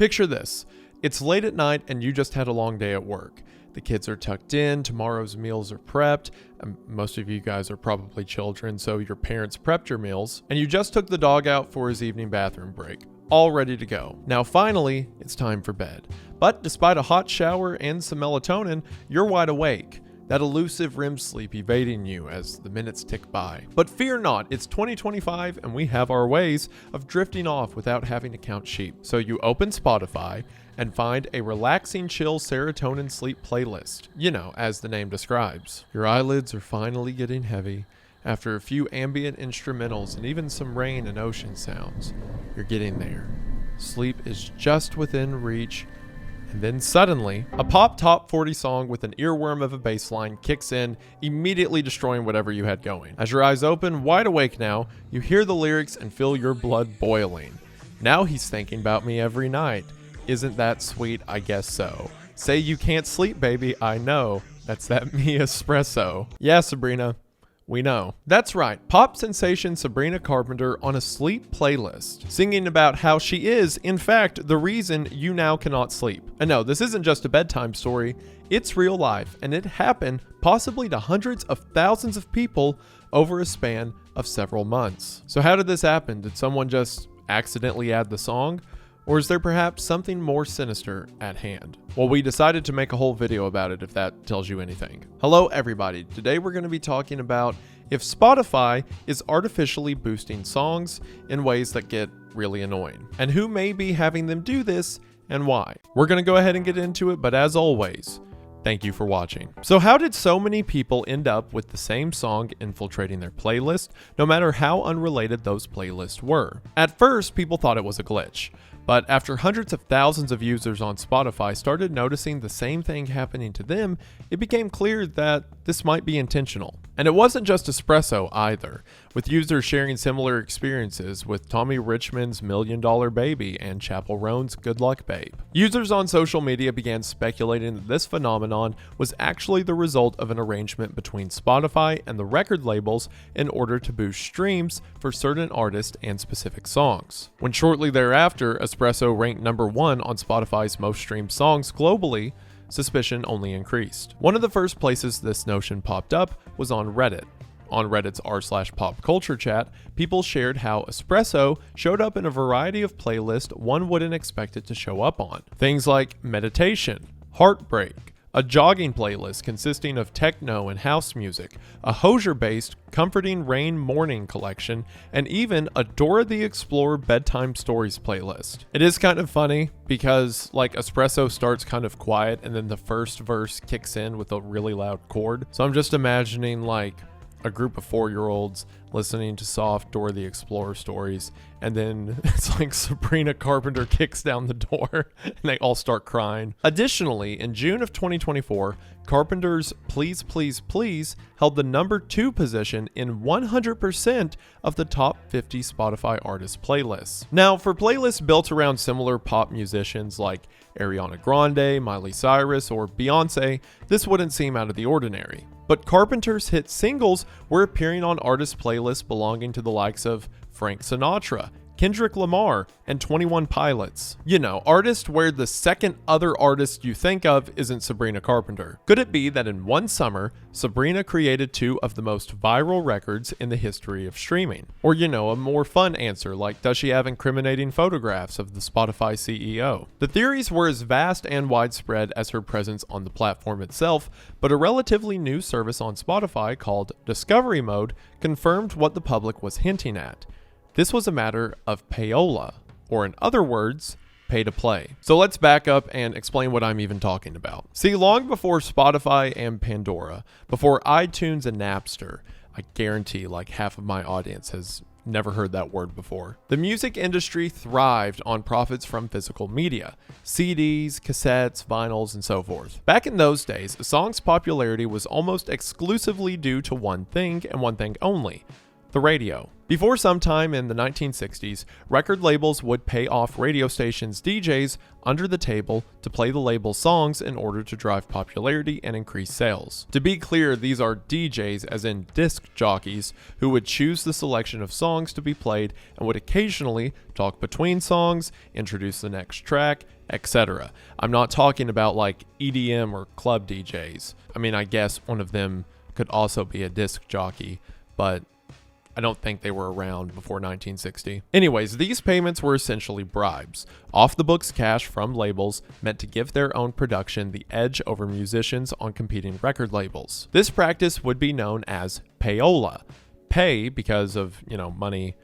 Picture this. It's late at night and you just had a long day at work. The kids are tucked in, tomorrow's meals are prepped, and most of you guys are probably children, so your parents prepped your meals, and you just took the dog out for his evening bathroom break, all ready to go. Now finally, it's time for bed. But despite a hot shower and some melatonin, you're wide awake. That elusive REM sleep evading you as the minutes tick by. But fear not, it's 2025 and we have our ways of drifting off without having to count sheep. So you open Spotify and find a relaxing, chill serotonin sleep playlist. You know, as the name describes. Your eyelids are finally getting heavy. After a few ambient instrumentals and even some rain and ocean sounds, you're getting there. Sleep is just within reach. And then suddenly, a pop top 40 song with an earworm of a bass line kicks in, immediately destroying whatever you had going. As your eyes open, wide awake now, you hear the lyrics and feel your blood boiling. Now he's thinking about me every night. Isn't that sweet? I guess so. Say you can't sleep, baby. I know. That's that me espresso. Yeah, Sabrina. We know. That's right, pop sensation Sabrina Carpenter on a sleep playlist, singing about how she is, in fact, the reason you now cannot sleep. And no, this isn't just a bedtime story, it's real life, and it happened possibly to hundreds of thousands of people over a span of several months. So how did this happen? Did someone just accidentally add the song? Or is there perhaps something more sinister at hand? Well, we decided to make a whole video about it if that tells you anything. Hello everybody, today we're going to be talking about if Spotify is artificially boosting songs in ways that get really annoying, and who may be having them do this and why. We're going to go ahead and get into it, but as always, thank you for watching. So how did so many people end up with the same song infiltrating their playlist, no matter how unrelated those playlists were? At first, people thought it was a glitch. But after hundreds of thousands of users on Spotify started noticing the same thing happening to them, it became clear that this might be intentional. And it wasn't just espresso either, with users sharing similar experiences with Tommy Richmond's $1 Million Baby and Chappell Roan's Good Luck Babe. Users on social media began speculating that this phenomenon was actually the result of an arrangement between Spotify and the record labels in order to boost streams for certain artists and specific songs. When shortly thereafter, Espresso ranked #1 on Spotify's most streamed songs globally, suspicion only increased. One of the first places this notion popped up was on Reddit. On Reddit's r/pop culture chat, people shared how espresso showed up in a variety of playlists one wouldn't expect it to show up on. Things like meditation, heartbreak, a jogging playlist consisting of techno and house music, a Hozier-based comforting rain morning collection, and even a Dora the Explorer bedtime stories playlist. It is kind of funny because like espresso starts kind of quiet and then the first verse kicks in with a really loud chord. So I'm just imagining like a group of 4-year-olds listening to soft Dora the Explorer stories, and then it's like Sabrina Carpenter kicks down the door and they all start crying. Additionally, in June of 2024, Carpenter's Please Please Please held the #2 position in 100% of the top 50 Spotify artist playlists. Now, for playlists built around similar pop musicians like Ariana Grande, Miley Cyrus, or Beyonce, this wouldn't seem out of the ordinary. But Carpenter's hit singles were appearing on artist playlists belonging to the likes of Frank Sinatra, Kendrick Lamar, and 21 Pilots. You know, artists where the second other artist you think of isn't Sabrina Carpenter. Could it be that in one summer, Sabrina created 2 of the most viral records in the history of streaming? Or, you know, a more fun answer like, does she have incriminating photographs of the Spotify CEO? The theories were as vast and widespread as her presence on the platform itself, but a relatively new service on Spotify called Discovery Mode confirmed what the public was hinting at. This was a matter of payola, or in other words, pay to play. So let's back up and explain what I'm even talking about. See, long before Spotify and Pandora, before iTunes and Napster, I guarantee like half of my audience has never heard that word before. The music industry thrived on profits from physical media, CDs, cassettes, vinyls, and so forth. Back in those days, a song's popularity was almost exclusively due to one thing and one thing only: The radio. Before sometime in the 1960s, record labels would pay off radio stations' DJs under the table to play the label's songs in order to drive popularity and increase sales. To be clear, these are DJs, as in disc jockeys, who would choose the selection of songs to be played and would occasionally talk between songs, introduce the next track, etc. I'm not talking about like EDM or club DJs. I mean, I guess one of them could also be a disc jockey, but I don't think they were around before 1960. Anyways, these payments were essentially bribes, off-the-books cash from labels meant to give their own production the edge over musicians on competing record labels. This practice would be known as payola. Pay because of, money,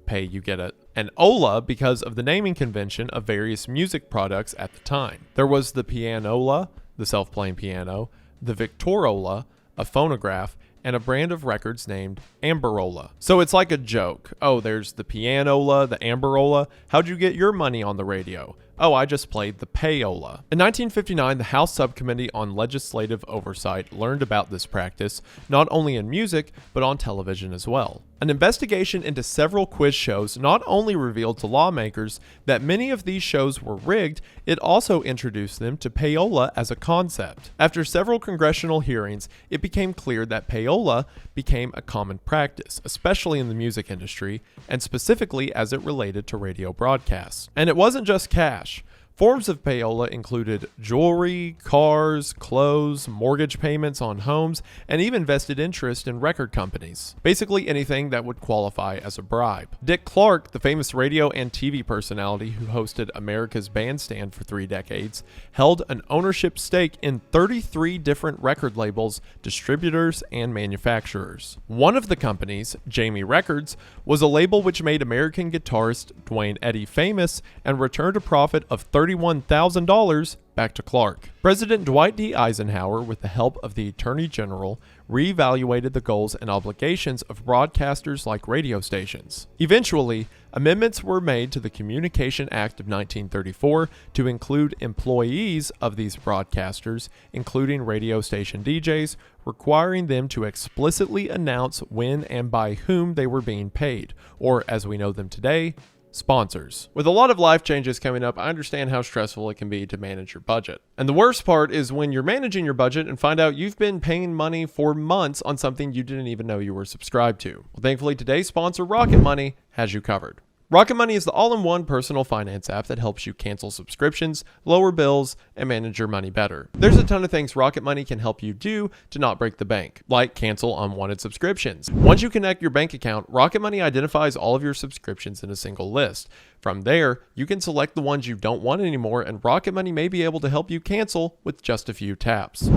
pay, you get it. And ola because of the naming convention of various music products at the time. There was the pianola, the self-playing piano, the Victorola, a phonograph, and a brand of records named Amberola. So it's like a joke. Oh, there's the pianola, the Amberola. How'd you get your money on the radio? Oh, I just played the payola. In 1959, the House Subcommittee on Legislative Oversight learned about this practice, not only in music, but on television as well. An investigation into several quiz shows not only revealed to lawmakers that many of these shows were rigged, it also introduced them to payola as a concept. After several congressional hearings, it became clear that payola became a common practice, especially in the music industry, and specifically as it related to radio broadcasts. And it wasn't just cash. Forms of payola included jewelry, cars, clothes, mortgage payments on homes, and even vested interest in record companies. Basically anything that would qualify as a bribe. Dick Clark, the famous radio and TV personality who hosted America's Bandstand for 3 decades, held an ownership stake in 33 different record labels, distributors, and manufacturers. One of the companies, Jamie Records, was a label which made American guitarist Dwayne Eddy famous and returned a profit of $31,000 back to Clark. President Dwight D. Eisenhower, with the help of the Attorney General, reevaluated the goals and obligations of broadcasters like radio stations. Eventually, amendments were made to the Communication Act of 1934 to include employees of these broadcasters, including radio station DJs, requiring them to explicitly announce when and by whom they were being paid, or as we know them today, sponsors. With a lot of life changes coming up, I understand how stressful it can be to manage your budget. And the worst part is when you're managing your budget and find out you've been paying money for months on something you didn't even know you were subscribed to. Well, thankfully, today's sponsor, Rocket Money, has you covered. Rocket Money is the all-in-one personal finance app that helps you cancel subscriptions, lower bills, and manage your money better. There's a ton of things Rocket Money can help you do to not break the bank, like cancel unwanted subscriptions. Once you connect your bank account, Rocket Money identifies all of your subscriptions in a single list. From there, you can select the ones you don't want anymore, and Rocket Money may be able to help you cancel with just a few taps.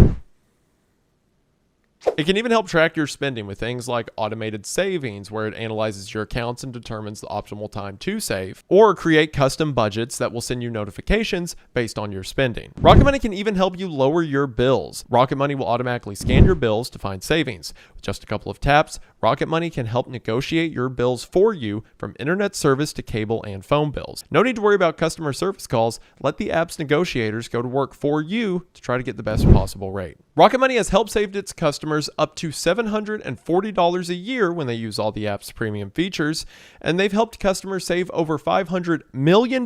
It can even help track your spending with things like automated savings, where it analyzes your accounts and determines the optimal time to save, or create custom budgets that will send you notifications based on your spending. Rocket Money can even help you lower your bills. Rocket Money will automatically scan your bills to find savings. With just a couple of taps, Rocket Money can help negotiate your bills for you, from internet service to cable and phone bills. No need to worry about customer service calls. Let the app's negotiators go to work for you to try to get the best possible rate. Rocket Money has helped save its customers up to $740 a year when they use all the app's premium features, and they've helped customers save over $500 million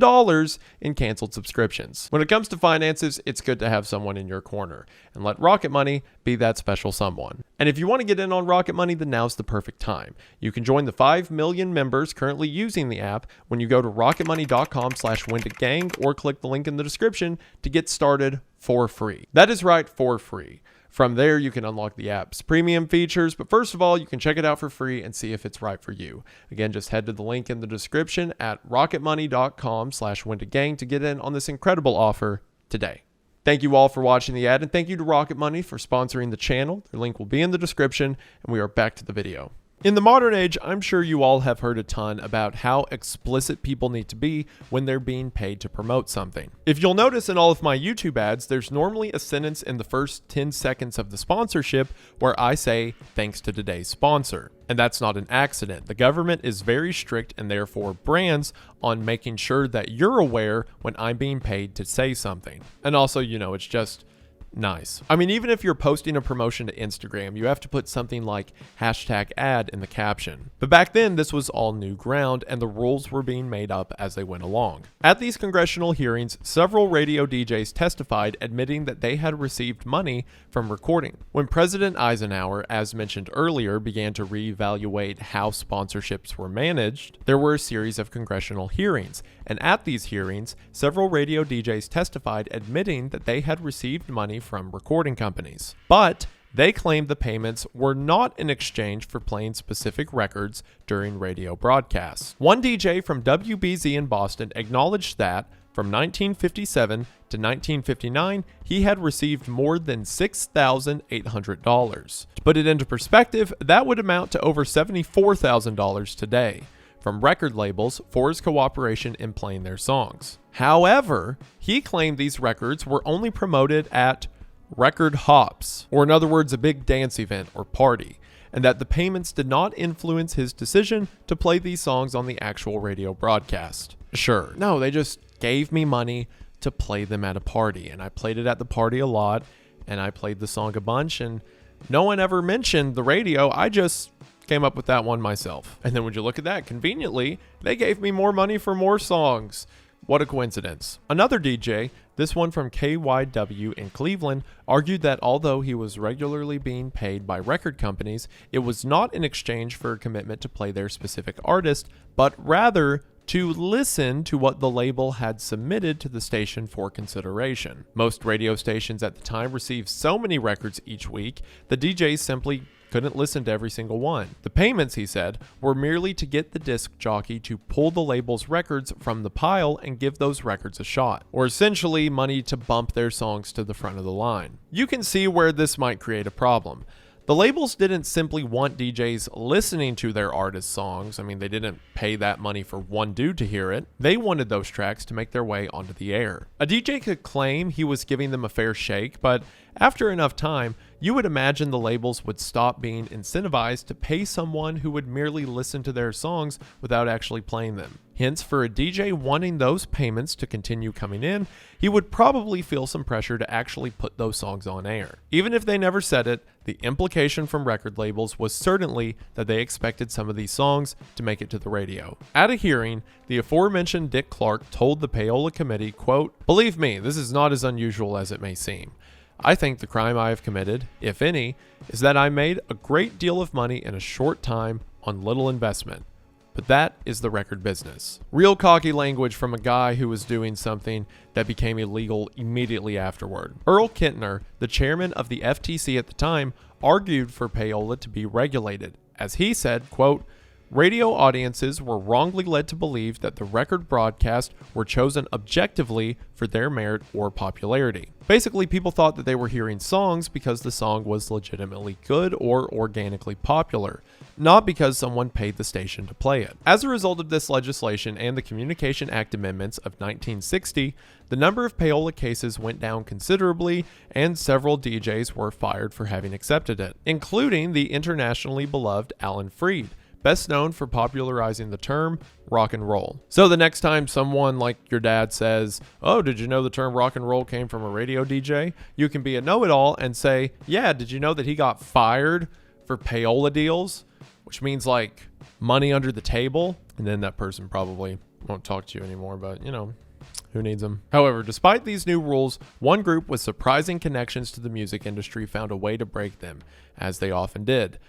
in canceled subscriptions. When it comes to finances, it's good to have someone in your corner, and let Rocket Money be that special someone. And if you want to get in on Rocket Money, then now's the perfect time. You can join the 5 million members currently using the app when you go to rocketmoney.com/Wendigang or click the link in the description to get started for free. That is right, for free. From there, you can unlock the app's premium features, but first of all, you can check it out for free and see if it's right for you. Again, just head to the link in the description at rocketmoney.com/Wendigang to get in on this incredible offer today. Thank you all for watching the ad, and thank you to Rocket Money for sponsoring the channel. Their link will be in the description, and we are back to the video. In the modern age, I'm sure you all have heard a ton about how explicit people need to be when they're being paid to promote something. If you'll notice in all of my YouTube ads, there's normally a sentence in the first 10 seconds of the sponsorship where I say, "Thanks to today's sponsor." And that's not an accident. The government is very strict, and therefore brands, on making sure that you're aware when I'm being paid to say something. And also, it's just Nice. I mean, even if you're posting a promotion to Instagram, you have to put something like #ad in the caption. But back then, this was all new ground, and the rules were being made up as they went along. At these congressional hearings, several radio DJs testified admitting that they had received money from recording. When President Eisenhower, as mentioned earlier, began to reevaluate how sponsorships were managed, there were a series of congressional hearings, and at these hearings, several radio DJs testified admitting that they had received money from recording companies. But they claimed the payments were not in exchange for playing specific records during radio broadcasts. One DJ from WBZ in Boston acknowledged that from 1957 to 1959, he had received more than $6,800. To put it into perspective, that would amount to over $74,000 today from record labels for his cooperation in playing their songs. However, he claimed these records were only promoted at record hops, or in other words, a big dance event or party, and that the payments did not influence his decision to play these songs on the actual radio broadcast. Sure, no, they just gave me money to play them at a party, and I played it at the party a lot, and I played the song a bunch, and no one ever mentioned the radio. I just came up with that one myself. And then would you look at that, conveniently, they gave me more money for more songs. What a coincidence. Another DJ, this one from KYW in Cleveland, argued that although he was regularly being paid by record companies, it was not in exchange for a commitment to play their specific artist, but rather to listen to what the label had submitted to the station for consideration. Most radio stations at the time received so many records each week, the DJs simply couldn't listen to every single one. The payments, he said, were merely to get the disc jockey to pull the label's records from the pile and give those records a shot, or essentially money to bump their songs to the front of the line. You can see where this might create a problem. The labels didn't simply want DJs listening to their artists' songs. I mean, they didn't pay that money for one dude to hear it. They wanted those tracks to make their way onto the air. A DJ could claim he was giving them a fair shake, but after enough time, you would imagine the labels would stop being incentivized to pay someone who would merely listen to their songs without actually playing them. Hence, for a DJ wanting those payments to continue coming in, he would probably feel some pressure to actually put those songs on air. Even if they never said it, the implication from record labels was certainly that they expected some of these songs to make it to the radio. At a hearing, the aforementioned Dick Clark told the Payola committee, quote, "Believe me, this is not as unusual as it may seem. I think the crime I have committed, if any, is that I made a great deal of money in a short time on little investment. But that is the record business." Real cocky language from a guy who was doing something that became illegal immediately afterward. Earl Kintner, the chairman of the FTC at the time, argued for payola to be regulated. As he said, quote, "Radio audiences were wrongly led to believe that the record broadcasts were chosen objectively for their merit or popularity." Basically, people thought that they were hearing songs because the song was legitimately good or organically popular, not because someone paid the station to play it. As a result of this legislation and the Communication Act amendments of 1960, the number of payola cases went down considerably, and several DJs were fired for having accepted it, including the internationally beloved Alan Freed, best known for popularizing the term rock and roll. So the next time someone like your dad says, "Oh, did you know the term rock and roll came from a radio DJ?" you can be a know-it-all and say, "Yeah, did you know that he got fired for payola deals?" Which means like money under the table. And then that person probably won't talk to you anymore, but you know, who needs them? However, despite these new rules, one group with surprising connections to the music industry found a way to break them, as they often did.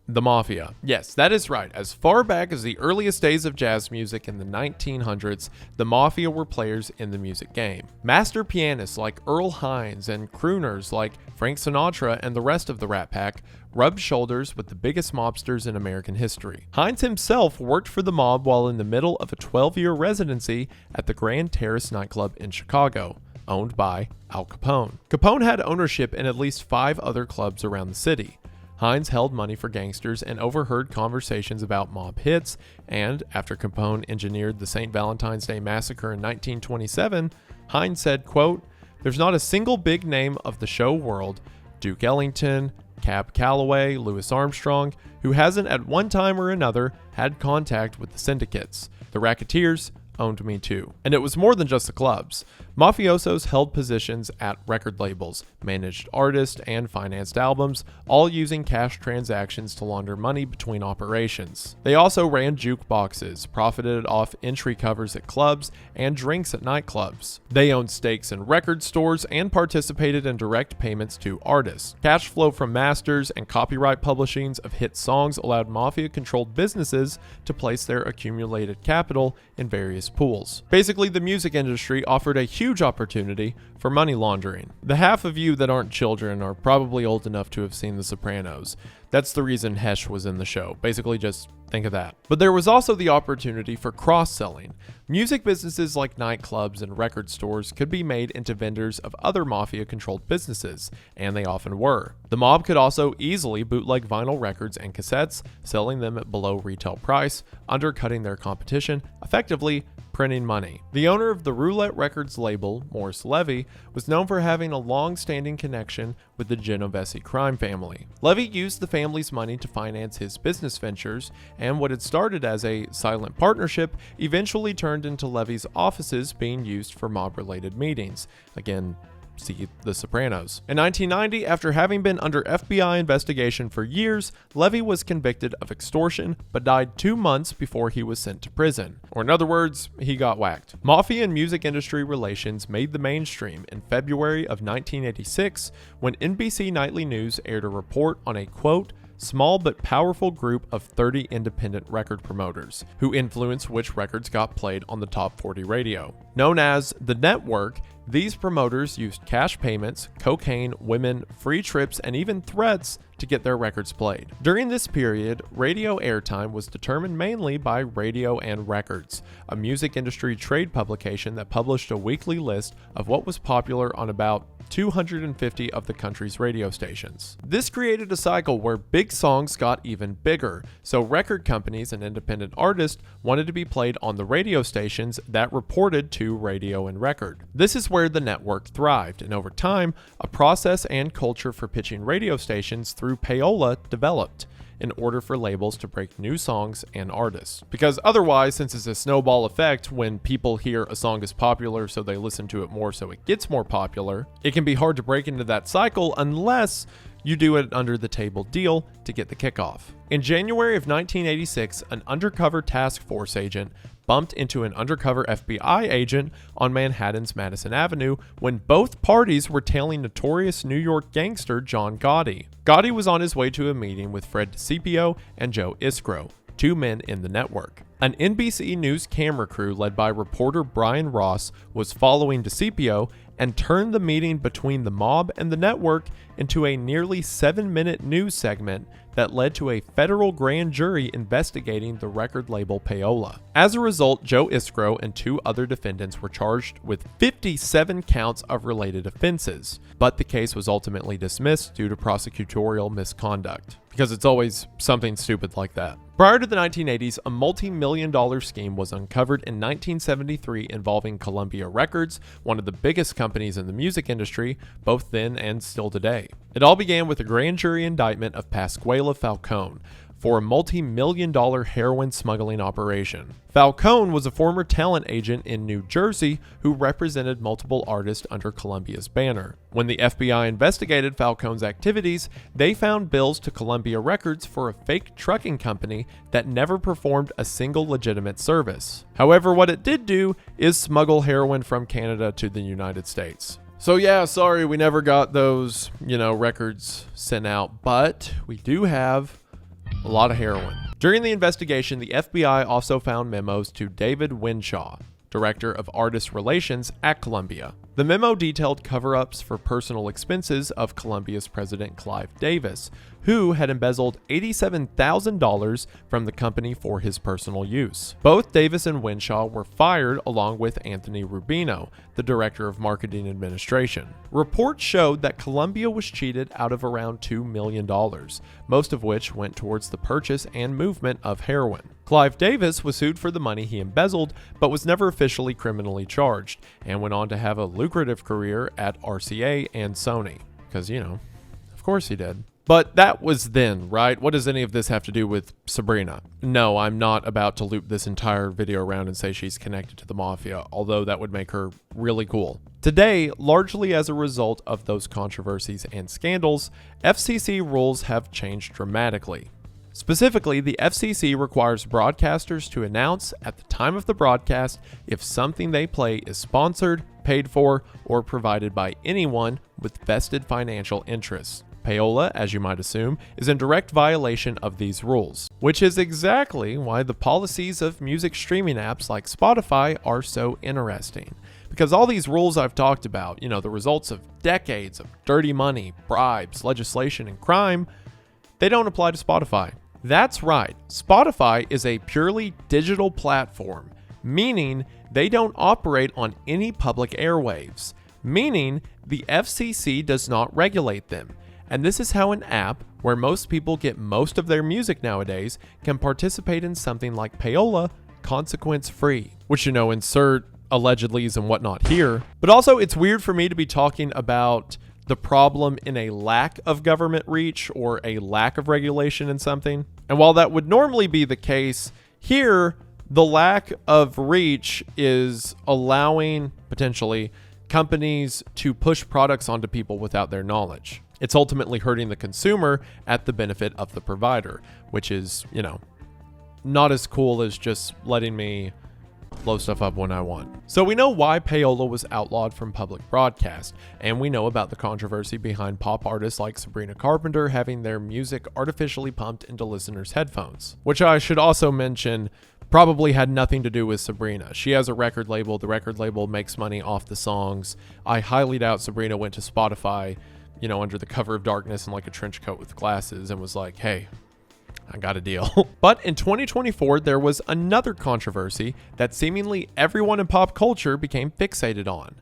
The Mafia. Yes, that is right. As far back as the earliest days of jazz music in the 1900s, the Mafia were players in the music game. Master pianists like Earl Hines and crooners like Frank Sinatra and the rest of the Rat Pack rubbed shoulders with the biggest mobsters in American history. Hines himself worked for the mob while in the middle of a 12-year residency at the Grand Terrace nightclub in Chicago, owned by Al Capone. Capone had ownership in at least 5 other clubs around the city. Hines held money for gangsters and overheard conversations about mob hits, and after Capone engineered the St. Valentine's Day Massacre in 1927, Hines said, quote, "There's not a single big name of the show world, Duke Ellington, Cab Calloway, Louis Armstrong, who hasn't at one time or another had contact with the syndicates. The racketeers owned me too." And it was more than just the clubs. Mafiosos held positions at record labels, managed artists, and financed albums, all using cash transactions to launder money between operations. They also ran jukeboxes, profited off entry covers at clubs, and drinks at nightclubs. They owned stakes in record stores and participated in direct payments to artists. Cash flow from masters and copyright publishings of hit songs allowed Mafia-controlled businesses to place their accumulated capital in various pools. Basically, the music industry offered a huge opportunity for money laundering. The half of you that aren't children are probably old enough to have seen The Sopranos. That's the reason Hesh was in the show. Basically, just think of that. But there was also the opportunity for cross-selling. Music businesses like nightclubs and record stores could be made into vendors of other Mafia-controlled businesses, and they often were. The mob could also easily bootleg vinyl records and cassettes, selling them at below retail price, undercutting their competition, effectively printing money. The owner of the Roulette Records label, Morris Levy, was known for having a long-standing connection with the Genovese crime family. Levy used the family's money to finance his business ventures, and what had started as a silent partnership eventually turned into Levy's offices being used for mob-related meetings. Again, see The Sopranos. In 1990, after having been under FBI investigation for years, Levy was convicted of extortion, but died 2 months before he was sent to prison. Or in other words, he got whacked. Mafia and music industry relations made the mainstream in February of 1986 when NBC Nightly News aired a report on a, quote, small but powerful group of 30 independent record promoters who influenced which records got played on the top 40 radio. Known as the Network, these promoters used cash payments, cocaine, women, free trips, and even threats to get their records played. During this period, radio airtime was determined mainly by Radio and Records, a music industry trade publication that published a weekly list of what was popular on about 250 of the country's radio stations. This created a cycle where big songs got even bigger, so record companies and independent artists wanted to be played on the radio stations that reported to Radio and Record. This is where the network thrived, and over time, a process and culture for pitching radio stations through payola developed in order for labels to break new songs and artists. Because otherwise, since it's a snowball effect, when people hear a song is popular so they listen to it more so it gets more popular, it can be hard to break into that cycle unless you do an under-the-table deal to get the kickoff. In January of 1986, an undercover task force agent bumped into an undercover FBI agent on Manhattan's Madison Avenue when both parties were tailing notorious New York gangster John Gotti. Gotti was on his way to a meeting with Fred DeCipio and Joe Iskro, two men in the network. An NBC News camera crew led by reporter Brian Ross was following DeCipio and turned the meeting between the mob and the network into a nearly 7-minute news segment that led to a federal grand jury investigating the record label payola. As a result, Joe Iskro and 2 other defendants were charged with 57 counts of related offenses, but the case was ultimately dismissed due to prosecutorial misconduct, because it's always something stupid like that. Prior to the 1980s, a multi-million-dollar scheme was uncovered in 1973 involving Columbia Records, one of the biggest companies in the music industry, both then and still today. It all began with a grand jury indictment of Pasquale Falcone for a multi-million-dollar heroin smuggling operation. Falcone was a former talent agent in New Jersey who represented multiple artists under Columbia's banner. When the FBI investigated Falcone's activities, they found bills to Columbia Records for a fake trucking company that never performed a single legitimate service. However, what it did do is smuggle heroin from Canada to the United States. So yeah, sorry we never got those, records sent out, but we do have a lot of heroin. During the investigation, the FBI also found memos to David Winshaw, Director of Artist Relations at Columbia. The memo detailed cover-ups for personal expenses of Columbia's president Clive Davis, who had embezzled $87,000 from the company for his personal use. Both Davis and Winshaw were fired along with Anthony Rubino, the Director of Marketing Administration. Reports showed that Columbia was cheated out of around $2 million, most of which went towards the purchase and movement of heroin. Clive Davis was sued for the money he embezzled, but was never officially criminally charged, and went on to have a lucrative career at RCA and Sony. Because, of course he did. But that was then, right? What does any of this have to do with Sabrina? No, I'm not about to loop this entire video around and say she's connected to the Mafia, although that would make her really cool. Today, largely as a result of those controversies and scandals, FCC rules have changed dramatically. Specifically, the FCC requires broadcasters to announce at the time of the broadcast if something they play is sponsored, paid for, or provided by anyone with vested financial interests. Payola, as you might assume, is in direct violation of these rules, which is exactly why the policies of music streaming apps like Spotify are so interesting. Because all these rules I've talked about, the results of decades of dirty money, bribes, legislation, and crime, they don't apply to Spotify. That's right, Spotify is a purely digital platform, meaning they don't operate on any public airwaves, meaning the FCC does not regulate them. And this is how an app, where most people get most of their music nowadays, can participate in something like Payola consequence-free. Which, insert allegedlys and whatnot here. But also, it's weird for me to be talking about the problem in a lack of government reach or a lack of regulation in something. And while that would normally be the case, here, the lack of reach is allowing, potentially, companies to push products onto people without their knowledge. It's ultimately hurting the consumer at the benefit of the provider, which is, not as cool as just letting me blow stuff up when I want. So we know why Payola was outlawed from public broadcast, and we know about the controversy behind pop artists like Sabrina Carpenter having their music artificially pumped into listeners' headphones, which I should also mention probably had nothing to do with Sabrina. She has a record label. The record label makes money off the songs. I highly doubt Sabrina went to Spotify, under the cover of darkness in like a trench coat with glasses and was like, hey, I got a deal. But in 2024, there was another controversy that seemingly everyone in pop culture became fixated on: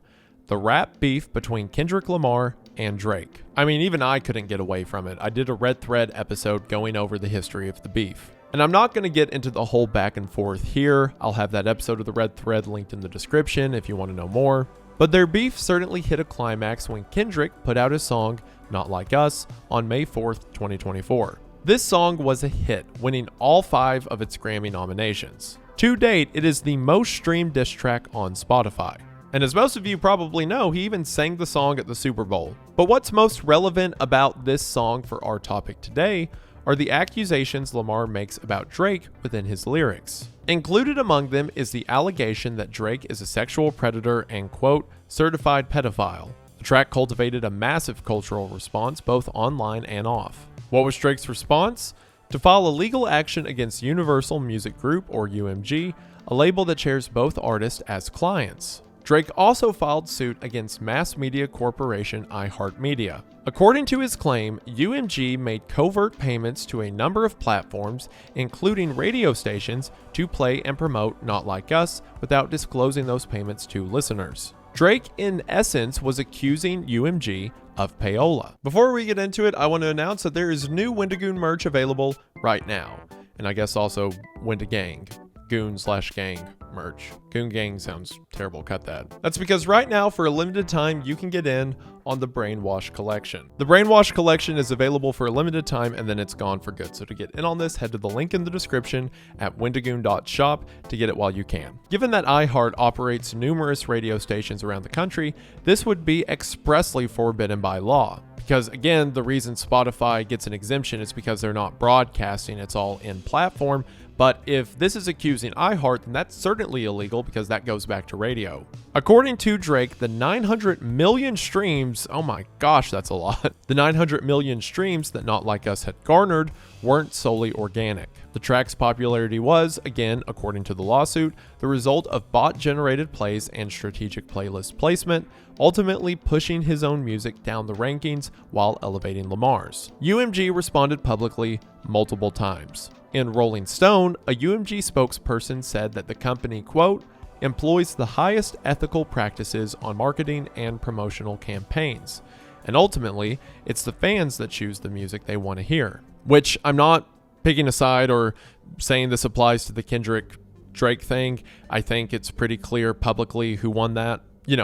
the rap beef between Kendrick Lamar and Drake. I mean, even I couldn't get away from it. I did a Red Thread episode going over the history of the beef. And I'm not going to get into the whole back and forth here. I'll have that episode of the Red Thread linked in the description if you want to know more. But their beef certainly hit a climax when Kendrick put out his song, Not Like Us, on May 4th, 2024. This song was a hit, winning all 5 of its Grammy nominations. To date, it is the most streamed diss track on Spotify. And as most of you probably know, he even sang the song at the Super Bowl. But what's most relevant about this song for our topic today are the accusations Lamar makes about Drake within his lyrics. Included among them is the allegation that Drake is a sexual predator and, quote, certified pedophile. The track cultivated a massive cultural response both online and off. What was Drake's response? To file a legal action against Universal Music Group, or UMG, a label that shares both artists as clients. Drake also filed suit against mass media corporation iHeartMedia. According to his claim, UMG made covert payments to a number of platforms, including radio stations, to play and promote Not Like Us without disclosing those payments to listeners. Drake, in essence, was accusing UMG of payola. Before we get into it, I want to announce that there is new Wendigoon merch available right now. And I guess also Wendigang. Goon/gang merch. Goon gang sounds terrible, cut that. That's because right now, for a limited time, you can get in on the Brainwash collection. The Brainwash collection is available for a limited time and then it's gone for good. So to get in on this, head to the link in the description at wendigoon.shop to get it while you can. Given that iHeart operates numerous radio stations around the country, this would be expressly forbidden by law. Because again, the reason Spotify gets an exemption is because they're not broadcasting, it's all in platform. But if this is accusing iHeart, then that's certainly illegal because that goes back to radio. According to Drake, the 900 million streams, oh my gosh, that's a lot. The 900 million streams that Not Like Us had garnered weren't solely organic. The track's popularity was, again, according to the lawsuit, the result of bot-generated plays and strategic playlist placement, ultimately pushing his own music down the rankings while elevating Lamar's. UMG responded publicly multiple times. In Rolling Stone, a UMG spokesperson said that the company, quote, employs the highest ethical practices on marketing and promotional campaigns. And ultimately, it's the fans that choose the music they want to hear. Which I'm not picking a side or saying this applies to the Kendrick Drake thing. I think it's pretty clear publicly who won that.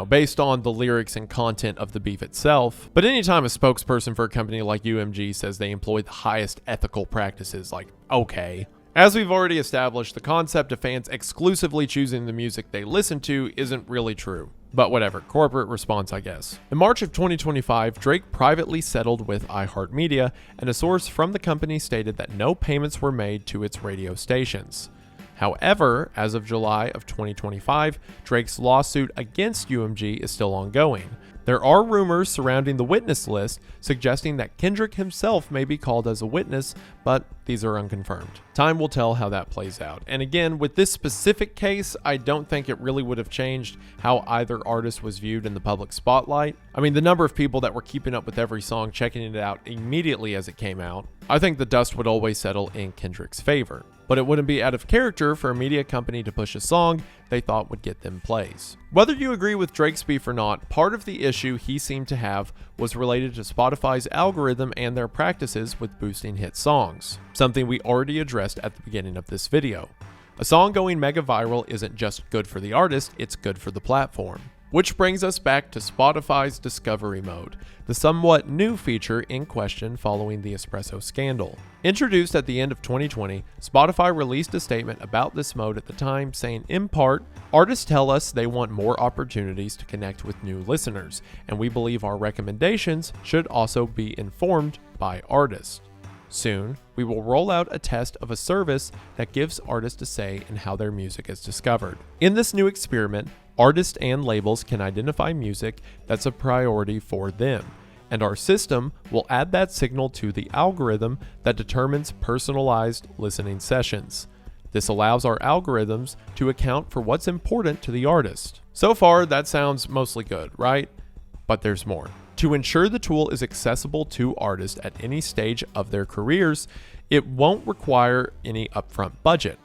based on the lyrics and content of the beef itself. But anytime a spokesperson for a company like UMG says they employ the highest ethical practices, like, okay. As we've already established, the concept of fans exclusively choosing the music they listen to isn't really true. But whatever, corporate response, I guess. In March of 2025, Drake privately settled with iHeartMedia, and a source from the company stated that no payments were made to its radio stations. However, as of July of 2025, Drake's lawsuit against UMG is still ongoing. There are rumors surrounding the witness list suggesting that Kendrick himself may be called as a witness, but these are unconfirmed. Time will tell how that plays out. And again, with this specific case, I don't think it really would have changed how either artist was viewed in the public spotlight. I mean, the number of people that were keeping up with every song, checking it out immediately as it came out, I think the dust would always settle in Kendrick's favor. But it wouldn't be out of character for a media company to push a song they thought would get them plays. Whether you agree with Drake's beef or not, part of the issue he seemed to have was related to Spotify's algorithm and their practices with boosting hit songs, something we already addressed at the beginning of this video. A song going mega viral isn't just good for the artist, it's good for the platform. Which brings us back to Spotify's Discovery Mode, the somewhat new feature in question following the espresso scandal. Introduced at the end of 2020, Spotify released a statement about this mode at the time, saying in part, "Artists tell us they want more opportunities to connect with new listeners, and we believe our recommendations should also be informed by artists. Soon, we will roll out a test of a service that gives artists a say in how their music is discovered. In this new experiment, artists and labels can identify music that's a priority for them, and our system will add that signal to the algorithm that determines personalized listening sessions. This allows our algorithms to account for what's important to the artist." So far, that sounds mostly good, right? But there's more. To ensure the tool is accessible to artists at any stage of their careers, it won't require any upfront budget.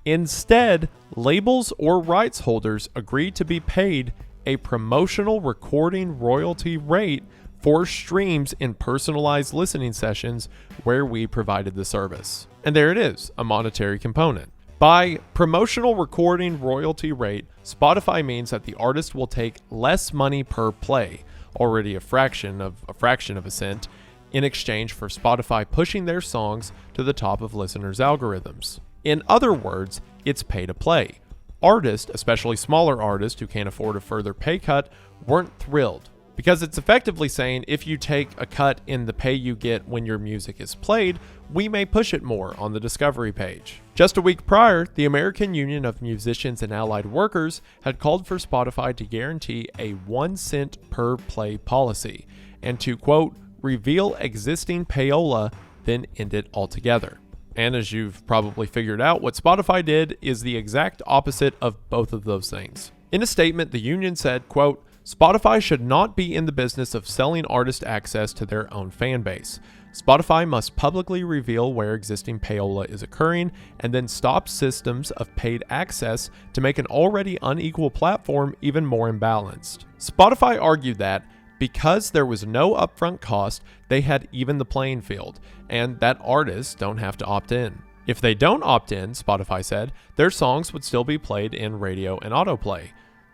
Instead, labels or rights holders agree to be paid a promotional recording royalty rate for streams in personalized listening sessions where we provided the service. And there it is, a monetary component. By promotional recording royalty rate, Spotify means that the artist will take less money per play, already a fraction of a cent, in exchange for Spotify pushing their songs to the top of listeners' algorithms. In other words, it's pay to play. Artists, especially smaller artists who can't afford a further pay cut, weren't thrilled, because it's effectively saying if you take a cut in the pay you get when your music is played, we may push it more on the discovery page. Just a week prior, the American Union of Musicians and Allied Workers had called for Spotify to guarantee a 1 cent per play policy and to, quote, reveal existing payola, then end it altogether. And as you've probably figured out, what Spotify did is the exact opposite of both of those things. In a statement, the union said, quote, Spotify should not be in the business of selling artists access to their own fan base. Spotify must publicly reveal where existing payola is occurring and then stop systems of paid access to make an already unequal platform even more imbalanced. Spotify argued that because there was no upfront cost, they had evened the playing field, and that artists don't have to opt in. If they don't opt in, Spotify said, their songs would still be played in radio and autoplay,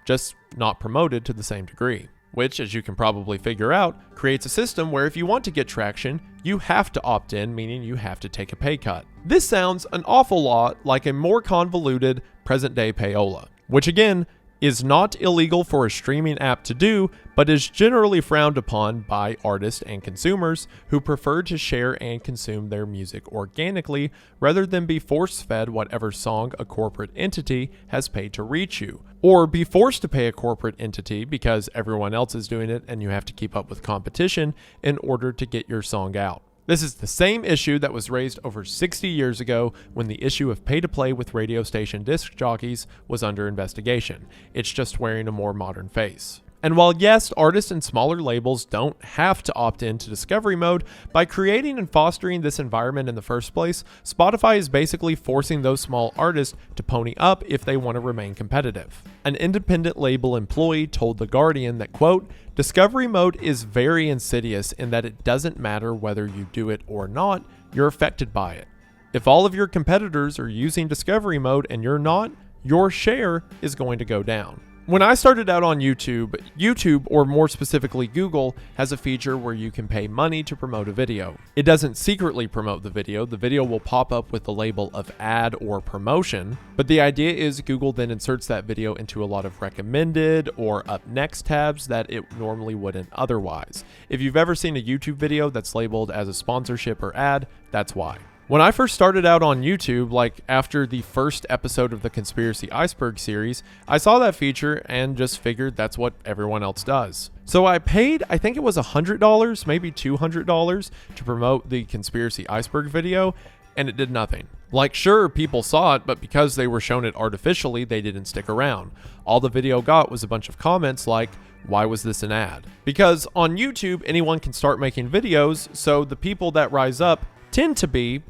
just not promoted to the same degree. Which, as you can probably figure out, creates a system where if you want to get traction, you have to opt in, meaning you have to take a pay cut. This sounds an awful lot like a more convoluted present-day payola, which again, is not illegal for a streaming app to do, but is generally frowned upon by artists and consumers who prefer to share and consume their music organically rather than be force-fed whatever song a corporate entity has paid to reach you, or be forced to pay a corporate entity because everyone else is doing it and you have to keep up with competition in order to get your song out. This is the same issue that was raised over 60 years ago when the issue of pay-to-play with radio station disc jockeys was under investigation. It's just wearing a more modern face. And while yes, artists and smaller labels don't have to opt into discovery mode, by creating and fostering this environment in the first place, Spotify is basically forcing those small artists to pony up if they want to remain competitive. An independent label employee told The Guardian that, quote, discovery mode is very insidious in that it doesn't matter whether you do it or not, you're affected by it. If all of your competitors are using discovery mode and you're not, your share is going to go down. When I started out on YouTube, or more specifically Google, has a feature where you can pay money to promote a video. It doesn't secretly promote the video will pop up with the label of ad or promotion, but the idea is Google then inserts that video into a lot of recommended or up next tabs that it normally wouldn't otherwise. If you've ever seen a YouTube video that's labeled as a sponsorship or ad, that's why. When I first started out on YouTube, like after the first episode of the Conspiracy Iceberg series, I saw that feature and just figured that's what everyone else does. So I paid, I think it was $100, maybe $200 to promote the Conspiracy Iceberg video, and it did nothing. Like, sure, people saw it, but because they were shown it artificially, they didn't stick around. All the video got was a bunch of comments like, why was this an ad? Because on YouTube, anyone can start making videos, so the people that rise up tend to be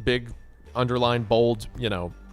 big underlined bold,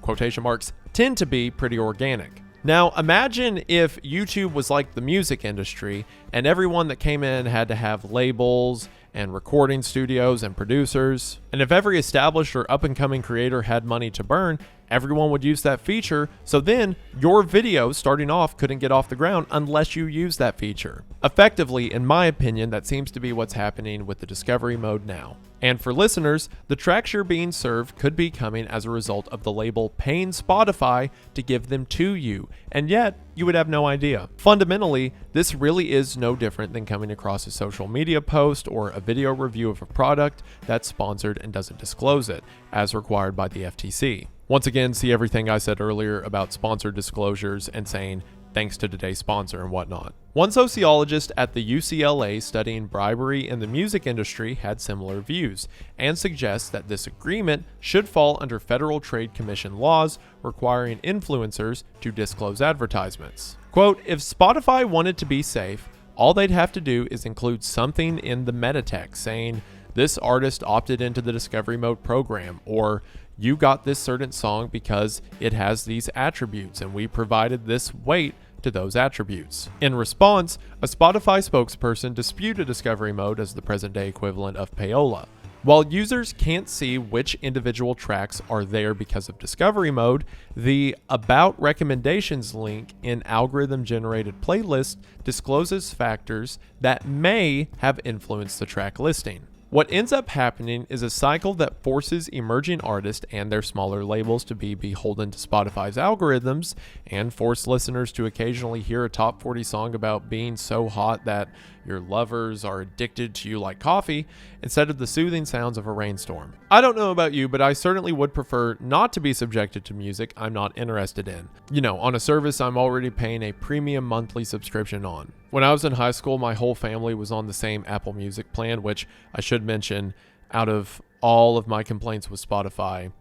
quotation marks, tend to be pretty organic. Now imagine if YouTube was like the music industry and everyone that came in had to have labels and recording studios and producers. And if every established or up and coming creator had money to burn, everyone would use that feature. So then your video starting off couldn't get off the ground unless you use that feature. Effectively, in my opinion, that seems to be what's happening with the discovery mode now. And for listeners, the tracks you're being served could be coming as a result of the label paying Spotify to give them to you, and yet you would have no idea. Fundamentally, this really is no different than coming across a social media post or a video review of a product that's sponsored and doesn't disclose it, as required by the FTC. Once again, see everything I said earlier about sponsored disclosures and saying, thanks to today's sponsor and whatnot. One sociologist at the UCLA studying bribery in the music industry had similar views and suggests that this agreement should fall under Federal Trade Commission laws requiring influencers to disclose advertisements. Quote, if Spotify wanted to be safe, all they'd have to do is include something in the meta text saying, this artist opted into the Discovery Mode program, or you got this certain song because it has these attributes and we provided this weight to those attributes. In response, a Spotify spokesperson disputed Discovery Mode as the present-day equivalent of payola. While users can't see which individual tracks are there because of Discovery Mode, the About Recommendations link in algorithm-generated playlists discloses factors that may have influenced the track listing. What ends up happening is a cycle that forces emerging artists and their smaller labels to be beholden to Spotify's algorithms and force listeners to occasionally hear a top 40 song about being so hot that your lovers are addicted to you like coffee instead of the soothing sounds of a rainstorm. I don't know about you, but I certainly would prefer not to be subjected to music I'm not interested in. On a service I'm already paying a premium monthly subscription on. When I was in high school, my whole family was on the same Apple Music plan, which I should mention, out of all of my complaints with Spotify,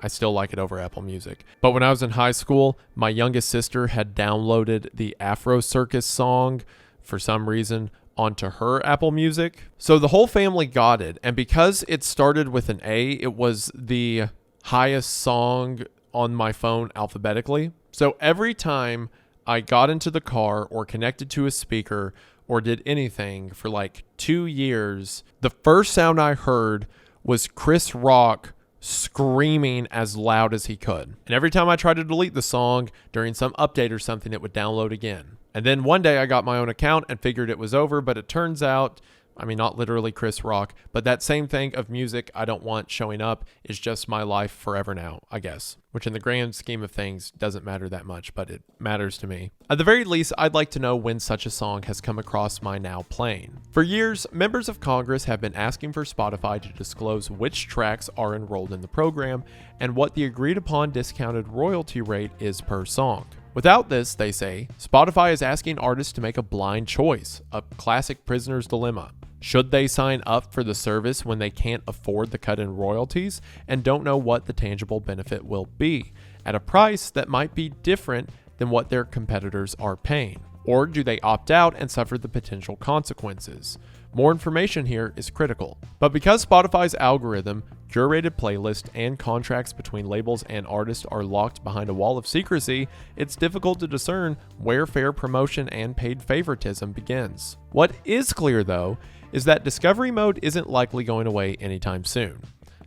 I still like it over Apple Music. But when I was in high school, my youngest sister had downloaded the Afro Circus song for some reason onto her Apple Music. So the whole family got it. And because it started with an A, it was the highest song on my phone alphabetically. So every time I got into the car or connected to a speaker or did anything for like 2 years, the first sound I heard was Chris Rock screaming as loud as he could. And every time I tried to delete the song during some update or something, it would download again. And then one day I got my own account and figured it was over, but it turns out, not literally Chris Rock, but that same thing of music I don't want showing up is just my life forever now, I guess. Which in the grand scheme of things doesn't matter that much, but it matters to me. At the very least, I'd like to know when such a song has come across my now playing. For years, members of Congress have been asking for Spotify to disclose which tracks are enrolled in the program and what the agreed upon discounted royalty rate is per song. Without this, they say, Spotify is asking artists to make a blind choice, a classic prisoner's dilemma. Should they sign up for the service when they can't afford the cut in royalties and don't know what the tangible benefit will be, at a price that might be different than what their competitors are paying? Or do they opt out and suffer the potential consequences? More information here is critical. But because Spotify's algorithm, curated playlist, and contracts between labels and artists are locked behind a wall of secrecy, it's difficult to discern where fair promotion and paid favoritism begins. What is clear, though, is that Discovery Mode isn't likely going away anytime soon.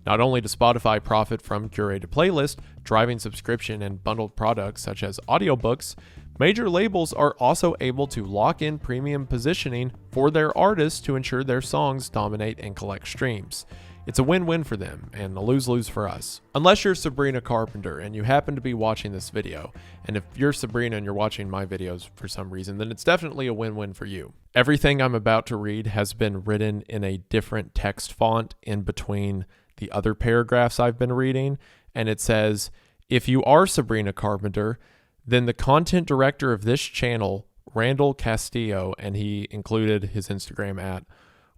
Not only does Spotify profit from curated playlist, driving subscription and bundled products such as audiobooks, Major labels are also able to lock in premium positioning for their artists to ensure their songs dominate and collect streams. It's a win-win for them and a lose-lose for us. Unless you're Sabrina Carpenter and you happen to be watching this video, and if you're Sabrina and you're watching my videos for some reason, then it's definitely a win-win for you. Everything I'm about to read has been written in a different text font in between the other paragraphs I've been reading, and it says, if you are Sabrina Carpenter, then the content director of this channel, Randall Castillo, and he included his Instagram @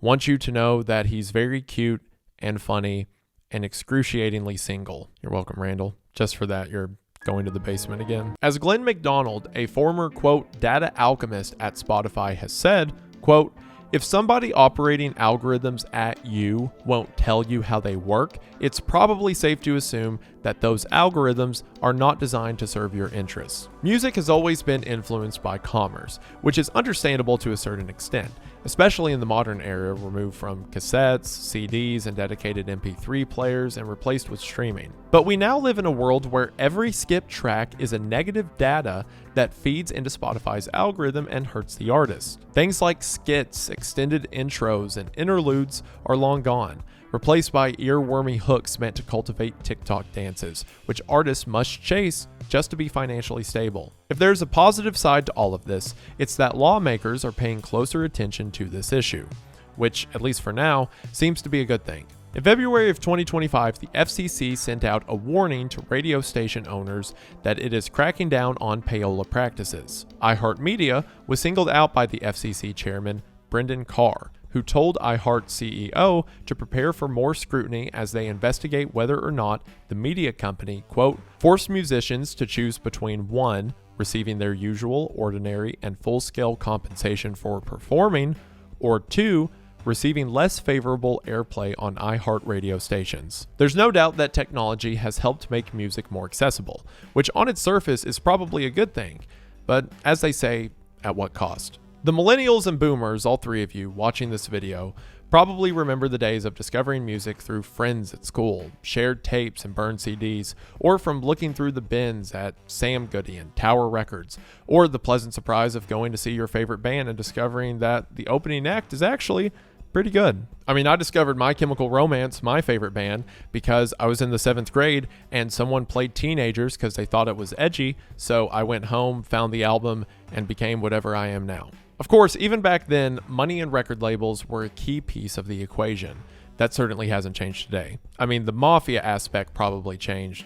wants you to know that he's very cute and funny and excruciatingly single. You're welcome, Randall. Just for that, you're going to the basement again. As Glenn McDonald, a former, quote, data alchemist at Spotify has said, quote, if somebody operating algorithms at you won't tell you how they work, it's probably safe to assume that those algorithms are not designed to serve your interests. Music has always been influenced by commerce, which is understandable to a certain extent, especially in the modern era, removed from cassettes, CDs, and dedicated MP3 players and replaced with streaming. But we now live in a world where every skipped track is a negative data that feeds into Spotify's algorithm and hurts the artist. Things like skits, extended intros, and interludes are long gone, replaced by earwormy hooks meant to cultivate TikTok dances, which artists must chase just to be financially stable. If there's a positive side to all of this, it's that lawmakers are paying closer attention to this issue, which, at least for now, seems to be a good thing. In February of 2025, the FCC sent out a warning to radio station owners that it is cracking down on payola practices. iHeartMedia was singled out by the FCC chairman, Brendan Carr, who told iHeart CEO to prepare for more scrutiny as they investigate whether or not the media company, quote, forced musicians to choose between 1, receiving their usual, ordinary, and full-scale compensation for performing, or 2, receiving less favorable airplay on iHeart radio stations. There's no doubt that technology has helped make music more accessible, which on its surface is probably a good thing, but as they say, at what cost? The millennials and boomers, all three of you watching this video, probably remember the days of discovering music through friends at school, shared tapes and burned CDs, or from looking through the bins at Sam Goody and Tower Records, or the pleasant surprise of going to see your favorite band and discovering that the opening act is actually pretty good. I mean, I discovered My Chemical Romance, my favorite band, because I was in the 7th grade and someone played Teenagers because they thought it was edgy, so I went home, found the album, and became whatever I am now. Of course, even back then, money and record labels were a key piece of the equation. That certainly hasn't changed today. I mean, the Mafia aspect probably changed,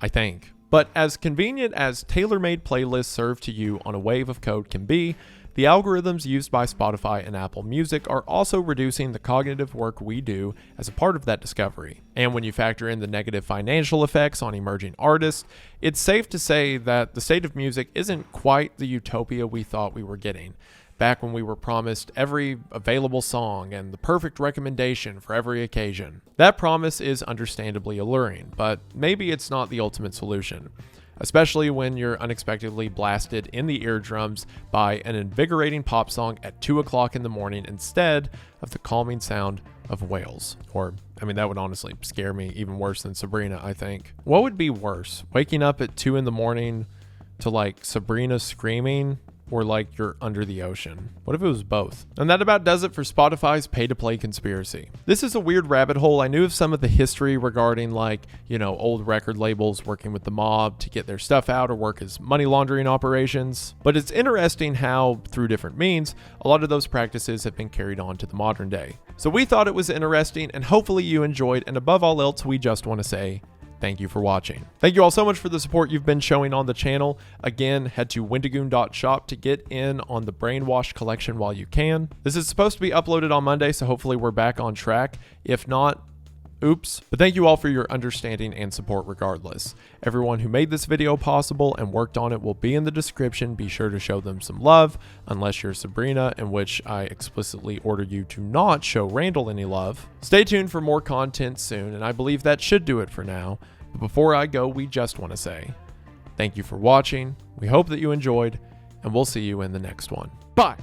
I think. But as convenient as tailor-made playlists served to you on a wave of code can be, the algorithms used by Spotify and Apple Music are also reducing the cognitive work we do as a part of that discovery. And when you factor in the negative financial effects on emerging artists, it's safe to say that the state of music isn't quite the utopia we thought we were getting, back when we were promised every available song and the perfect recommendation for every occasion. That promise is understandably alluring, but maybe it's not the ultimate solution, especially when you're unexpectedly blasted in the eardrums by an invigorating pop song at 2 o'clock in the morning instead of the calming sound of whales. Or, I mean, that would honestly scare me even worse than Sabrina, I think. What would be worse, waking up at 2 in the morning to like Sabrina screaming, or like you're under the ocean? What if it was both? And that about does it for Spotify's pay-to-play conspiracy. This is a weird rabbit hole. I knew of some of the history regarding like, old record labels working with the mob to get their stuff out or work as money laundering operations. But it's interesting how, through different means, a lot of those practices have been carried on to the modern day. So we thought it was interesting, and hopefully you enjoyed, and above all else, we just want to say thank you for watching. Thank you all so much for the support you've been showing on the channel. Again, head to wendigoon.shop to get in on the Brainwashed collection while you can. This is supposed to be uploaded on Monday, so hopefully we're back on track. If not, oops. But thank you all for your understanding and support regardless. Everyone who made this video possible and worked on it will be in the description. Be sure to show them some love, unless you're Sabrina, in which I explicitly order you to not show Randall any love. Stay tuned for more content soon, and I believe that should do it for now. But before I go, we just want to say thank you for watching. We hope that you enjoyed, and we'll see you in the next one. Bye!